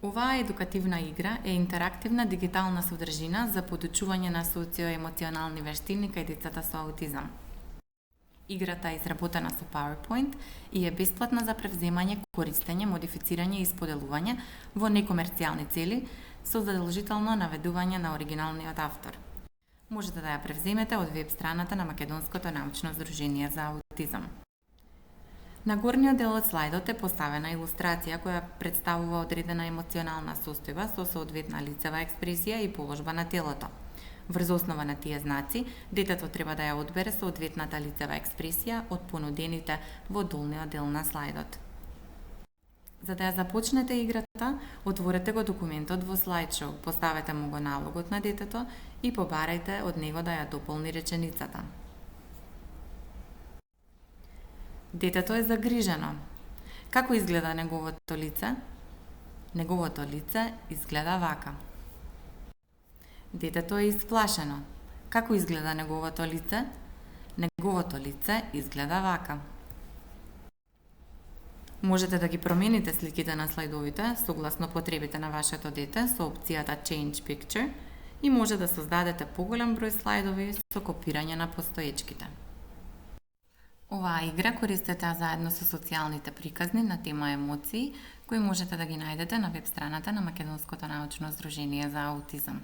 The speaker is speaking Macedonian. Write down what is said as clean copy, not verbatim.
Оваа едукативна игра е интерактивна дигитална содржина за подучување на социоемоционални вештини кај децата со аутизам. Играта е изработена со PowerPoint и е бесплатна за превземање, користење, модифицирање и споделување во некомерцијални цели со задолжително наведување на оригиналниот автор. Можете да ја превземете од веб страната на Македонското научно здружение за аутизам. На горниот дел од слайдот е поставена илустрација која представува одредена емоционална состојба со соодветна лицева експресија и положба на телото. Врз основа на тие знаци, детето треба да ја одбере соодветната лицева експресија од понудените во долниот дел на слайдот. За да ја започнете играта, отворете го документот во слайдшоу, поставете му го налогот на детето и побарајте од него да ја дополни реченицата. Детето е загрижено. Како изгледа неговото лице? Неговото лице изгледа вака. Детето е исплашено. Како изгледа неговото лице? Неговото лице изгледа вака. Можете да ги промените сликите на слайдовите согласно потребите на вашето дете со опцијата Change Picture и може да создадете поголем број слайдови со копирање на постоечките. Оваа игра користете заедно со социјалните приказни на тема емоции, кои можете да ги најдете на веб страната на Македонското научно здружение за аутизам.